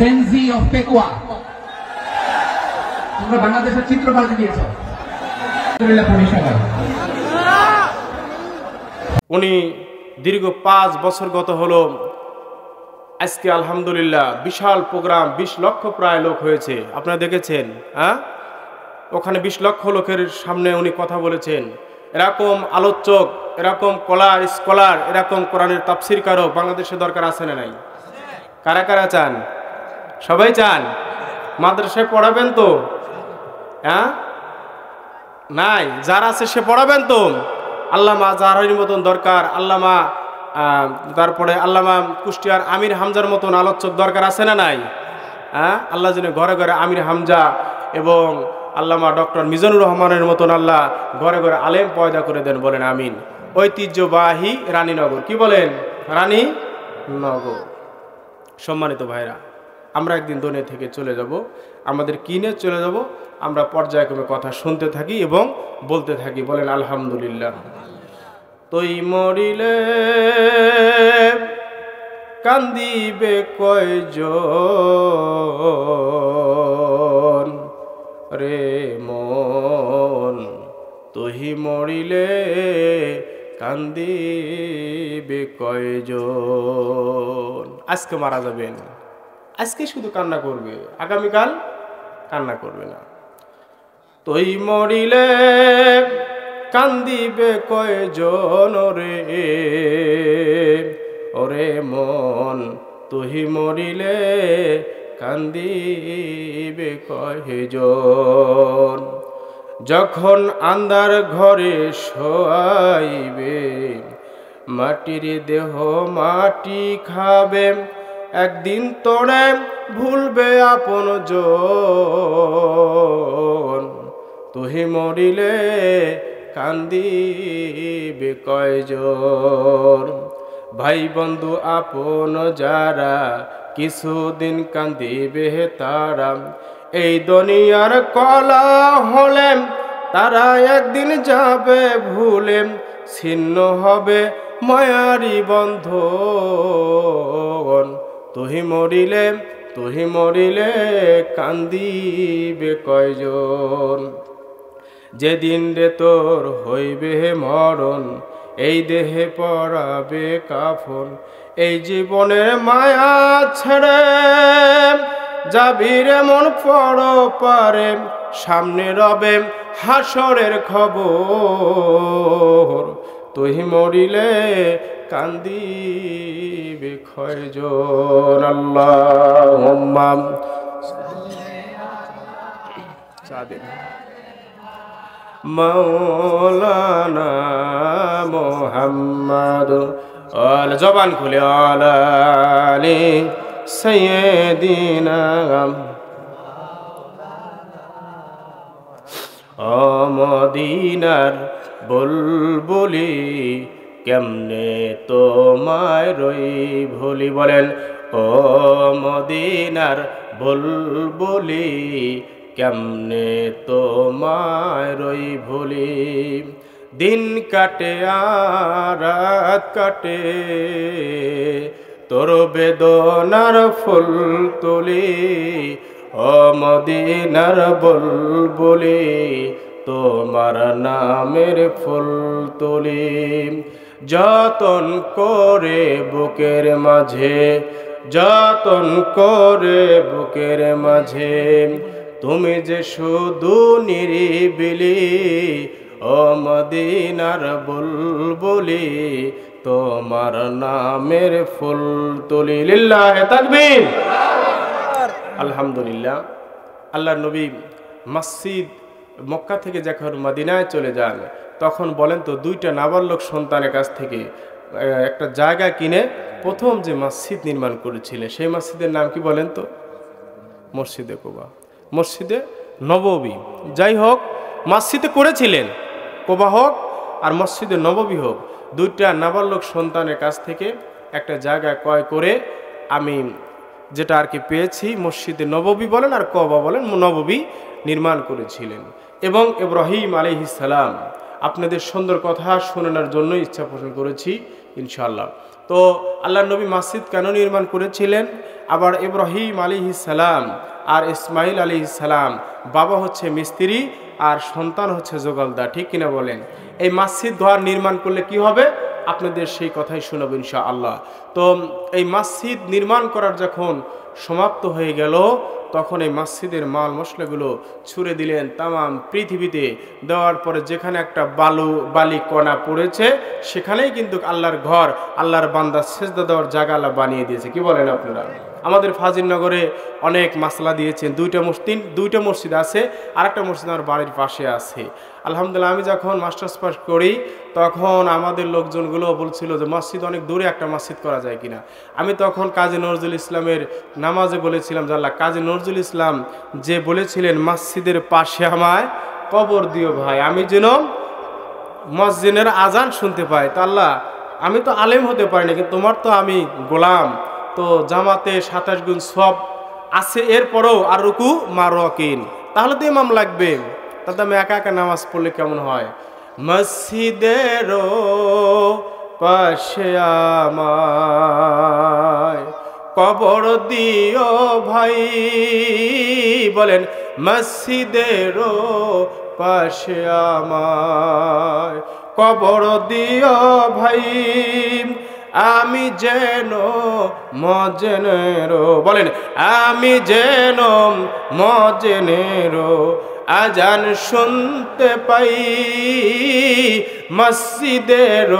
সেন্সি of Pekua তোমরা বাংলাদেশের চিত্র পাল্টে দিয়েছ। উনি দীর্ঘ 5 বছর গত হলো, আজকে আলহামদুলিল্লাহ বিশাল প্রোগ্রাম, 20 লক্ষ প্রায় লোক হয়েছে, আপনারা দেখেছেন। ওখানে 20 লক্ষ লোকের সামনে উনি কথা বলেছেন। এরকম আলোচক, এরকম স্কলার, এরকম কোরআনের তাফসীর কারক বাংলাদেশে দরকার আছে না নাই? কারা কারা চান? সবাই চান? মাদ্রাসায় পড়াবেন তো? নাই, যারা আছে সে পড়াবেন তো? আল্লামা আজহারীর মতন দরকার, আল্লামা তারপরে আল্লামা কুষ্টিয়ার আমির হামজার মতন আলোচক দরকার আছে না নাই? আল্লাহ যেন ঘরে ঘরে আমির হামজা এবং আল্লামা ডক্টর মিজানুর রহমানের মতন আল্লাহ ঘরে ঘরে আলেম পয়দা করে দেন, বলেন আমিন। ঐতিহ্যবাহী রানীনগর, কি বলেন? রানীনগর। সম্মানিত ভাইরা, আমরা একদিন দুনিয়া থেকে চলে যাব, আমাদের কিনে চলে যাব, আমরা পর্যায়ক্রমে কথা শুনতে থাকি এবং বলতে থাকি, বলেন আলহামদুলিল্লাহ। তুই মরিলে কান্দিবে কয়জন রে মন, তুই মরিলে কান্দিবে কয়জন। আজকে মারা যাবেন, আজকে শুধু কান্না করবে, আগামীকাল কান্না করবে না। তুই মরিলে কান্দিবে কয়জন রে ওরে মন, তুই মরিলে কান্দিবে কয়জন। যখন আন্ধার ঘরে শোয়াইবে, মাটির দেহ মাটি খাবে, একদিন তোরে ভুলবে আপন জন, তুই মরিলে কান্দিবে কয়জন। ভাই বন্ধু আপন যারা কিছুদিন কান্দিবে তারা, এই দুনিয়ার কলা হলে তারা একদিন যাবে ভুলে, ছিন্ন হবে মায়ারি বন্ধন, তুই মরিলে কান্দিবে কয়জন। যেদিন রে তোর হইবে মরণ, এই দেহে পরাবে কাফন, এই জীবনের মায়া ছেড়ে যাবি রে মন পর পারে, সামনে রবে হাসরের খবর, তুই মরিলে কান্দিবে কয়জন। আল্লাহুম্মা মাওলানা মুহাম্মদ, জবান খুলে আলি সাইয়্যিদিনা। ও মদিনার বুলবুলি কেমনে তোমায় রই ভুলি, বলেন ও মদিনার বুলবুলি কেমনে তোমায় রই ভুলি। দিন কাটে আর রাত কাটে, তোর বেদনার ফুল তুলি, ও মদিনার বুলবুলি তোমার নামের ফুল তুলি। যতন করে বুকের মাঝে, যতন করে বুকের মাঝে, তুমি যে শুধু নিরিবিলি, ও মদিনার বুলবুলি তোমার নামের ফুল তুলি। লিল্লাহি তাকবীর। আলহামদুলিল্লাহ। আল্লাহর নবী মসজিদ মক্কা থেকে যখন মদিনায় চলে যান, তখন বলেন তো 2টা নাবালক সন্তানের কাছ থেকে একটা জায়গা কিনে প্রথম যে মসজিদ নির্মাণ করেছিলেন, সেই মসজিদের নাম কি বলেন তো? মসজিদে কুবা, মসজিদে নববী। যাই হোক, মসজিদে করেছিলেন, কুবা হোক আর মসজিদে নববী হোক, 2টা নাবালক সন্তানের কাছ থেকে একটা জায়গা ক্রয় করে আমি যেটা আর কি পেয়েছি, মসজিদে নববী বলেন আর কুবা বলেন, নববী নির্মাণ করেছিলেন। এবং ইব্রাহিম আলাইহিস সালাম, আপনাদের সুন্দর কথা শোনানোর জন্য ইচ্ছা পোষণ করেছি ইনশাআল্লাহ। তো আল্লাহর নবী মসজিদ কেন নির্মাণ করেছিলেন? আবার ইব্রাহিম আলাইহিস সালাম আর ইসমাইল আলাইহিস সালাম, বাবা হচ্ছে মিস্ত্রি আর সন্তান হচ্ছে জোগালদার, ঠিক কিনা বলেন? এই মসজিদ ঘর নির্মাণ করলে কি হবে আপনাদের সেই কথাই শোনাবো ইনশাআল্লাহ। তো এই মসজিদ নির্মাণ করার যখন সমাপ্ত হয়ে গেল, তখন এই মসজিদের মাল মশলাগুলো ছুড়ে দিলেন তামাম পৃথিবীতে। দেওয়ার পরে যেখানে একটা বালি কণা পড়েছে সেখানেই কিন্তু আল্লাহর ঘর, আল্লাহর বান্দা সেজদা দেওয়ার জায়গা আল্লাহ বানিয়ে দিয়েছে। কি বলেন আপনারা? আমাদের ফাজিলনগরে অনেক মাসলা দিয়েছেন, দুইটা মসজিদ আছে, আর একটা মসজিদ আমার বাড়ির পাশে আছে। আলহামদুলিল্লাহ, আমি যখন মাস্টার্স পাস করি তখন আমাদের লোকজনগুলো বলছিল যে মসজিদ অনেক দূরে একটা মসজিদ করা যায় কিনা। আমি তখন কাজী নজরুল ইসলামের নামাজে বলেছিলাম যে আল্লাহ, কাজী নজরুল ইসলাম যে বলেছিলেন মসজিদের পাশে আমায় কবর দিও ভাই, আমি যেন মসজিদের আজান শুনতে পাই। তো আল্লাহ, আমি তো আলেম হতে পারি না, কিন্তু তোমার তো আমি গোলাম, তো জামাতে 27 গুণ সব আছে, এরপরও আর রুকু মারকিন, তাহলে তো ইমাম লাগবে। তাতে আমি একা একা নামাজ পড়লে কেমন হয়? মসজিদের পাশে আমায় কবর দিও ভাই, বলেন মসজিদের পাশে আমায় কবর দিও ভাই, আমি যেন মজনেরো, বলেন আমি যেন মজনেরো আজান শুনতে পাই, মসজিদের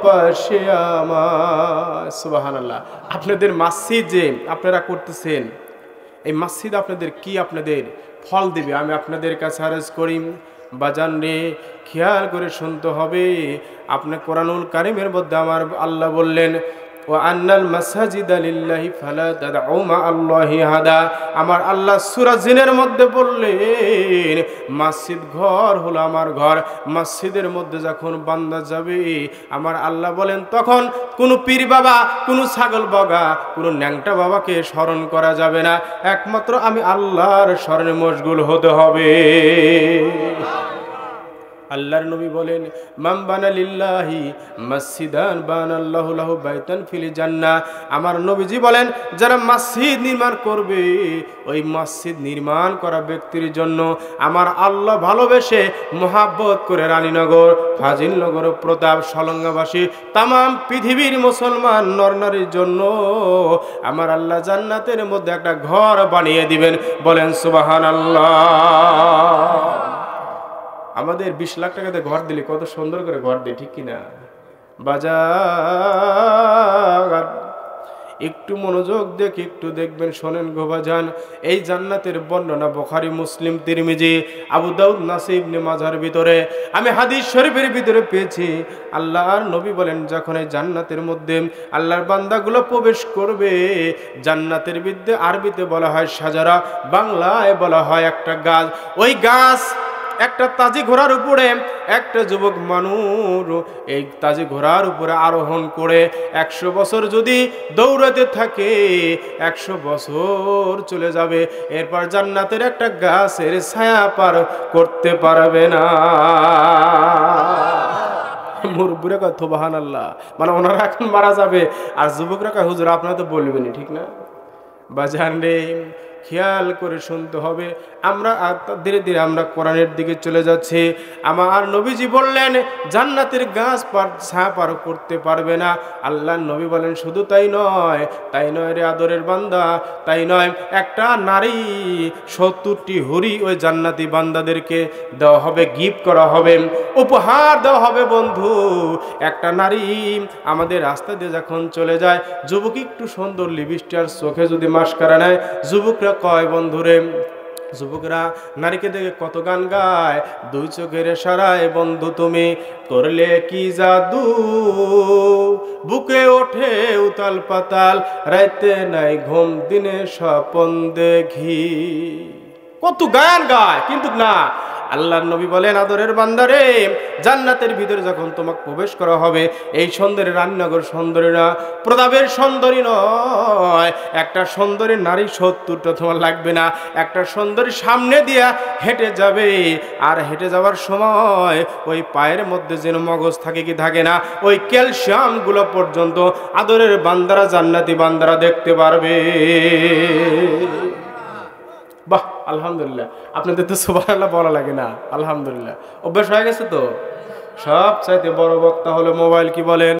পাশে আমার। সুবহানাল্লাহ। আপনাদের মসজিদ যে আপনারা করতেছেন, এই মসজিদ আপনাদের কি আপনাদের ফল দিবে? আমি আপনাদের কাছে আরজ করি, বাজান রে, খেয়াল করে শুনতে হবে। আপনি কোরআনুল কারীমের মধ্যে আমার আল্লাহ বললেন, ওয়া আন্নাল মাসাজিদা লিল্লাহি ফালা তাদউ মা আল্লাহি আহাদা। আমার আল্লাহ সূরা জিনের মধ্যে বললেন, মসজিদ ঘর হলো আমার ঘর। মসজিদের মধ্যে যখন বান্দা যাবে, আমার আল্লাহ বলেন তখন কোনো পীর বাবা, কোনো ছাগল বগা, কোনো ন্যাংটা বাবাকে স্মরণ করা যাবে না, একমাত্র আমি আল্লাহর স্মরণে মশগুল হতে হবে। আল্লাহর নবী বলেন, মান বানা লিল্লাহি মসজিদান বানাল্লাহু লাহু বাইতান ফিল জান্নাহ। আমার নবীজি বলেন, যারা মসজিদ নির্মাণ করবে, ওই মসজিদ নির্মাণ করা ব্যক্তির জন্য আমার আল্লাহ ভালোবেসে মহাব্বত করে রানীনগর, ফাজিলনগর, প্রতাপ, সলঙ্গাবাসী তামাম পৃথিবীর মুসলমান নরনারীর জন্য আমার আল্লাহ জান্নাতের মধ্যে একটা ঘর বানিয়ে দিবেন। বলেন সুবহানাল্লাহ। আমাদের 20 লাখ টাকাতে ঘর দিলে কত সুন্দর করে ঘর দেয়, ঠিক কিনা? বাজার একটু মনোযোগ দেখে একটু দেখবেন, শোনেন গো বাজান। এই জান্নাতের বর্ণনা বুখারী, মুসলিম, তিরমিজি, আবু দাউদ, নাসাই, ইবনে মাজাহর ভিতরে আমি হাদিস শরীফের ভিতরে পেয়েছি। আল্লাহর নবী বলেন, যখন এই জান্নাতের মধ্যে আল্লাহর বান্দাগুলো প্রবেশ করবে, জান্নাতের বিদ্যে আরবিতে বলা হয় সাজারা, বাংলায় বলা হয় একটা গাছ। ওই গাছ একটা তাজি ঘোড়ার উপরে একটা যুবক মানুষ এই তাজি ঘোড়ার উপরে আরোহণ করে 100 বছর যদি দৌড়াতে থাকে, 100 বছর চলে যাবে, এরপর জান্নাতের একটা গাছের ছায়া পার করতে পারবে না। মুরব্বীরা কয় সুবহানাল্লাহ, মানে ওনারা এখন মারা যাবে, আর যুবকরা কয় হুজুর আপনারা তো বলবেনই, ঠিক না? বাজান রে, খেয়াল করে শুনতে হবে। আমরা ধীরে ধীরে আমরা কোরআনের দিকে চলে যাচ্ছি। আমার নবীজি বললেন, জান্নাতের গাছ ছায়া পার করতে পারবে না। আল্লাহর নবী বলেন, শুধু তাই নয় রে আদরের বান্দা, তাই নয়, একটা নারী 70টি হুরি ওই জান্নাতি বান্দাদেরকে দেওয়া হবে, গিফট করা হবে, উপহার দেওয়া হবে। বন্ধু, একটা নারী আমাদের রাস্তা দিয়ে যখন চলে যায়, যুবক একটু সুন্দর লিপস্টিক আর চোখে যদি মাস্কারা নেয়, যুবকরা কয় বন্ধুরে, যুবকরা নারীকে দেখে কত গান গায়, 2 চোখের ইশারায় বন্ধু তুমি করলে কি জাদু, বুকে ওঠে উতাল পাতাল, রাতে নাই ঘুম, দিনে স্বপন দেখি। কত গান গায়, কিন্তু না, আল্লাহর নবী বলেন, আদরের বান্দারে, জান্নাতের ভিতরে যখন তোমাকে প্রবেশ করা হবে, এই সুন্দরী রান্নাঘর সুন্দরী না, প্রতাপের সুন্দরী নয়, একটা সুন্দরী নারী 70টা তোমার লাগবে না, একটা সুন্দরী সামনে দিয়া হেঁটে যাবে, আর হেঁটে যাওয়ার সময় ওই পায়ের মধ্যে যেন মগজ থাকে কি থাকে না, ওই ক্যালসিয়াম গুলো পর্যন্ত আদরের বান্দারা, জান্নাতি বান্দারা দেখতে পারবে। বাহ, আলহামদুলিল্লাহ। আপনাদের তো সুবহানাল্লাহ বলা লাগে না, আলহামদুলিল্লাহ, অভ্যাস হয়ে গেছে তো। সব চাইতে বড় বক্তা হলো মোবাইল, কি বলেন?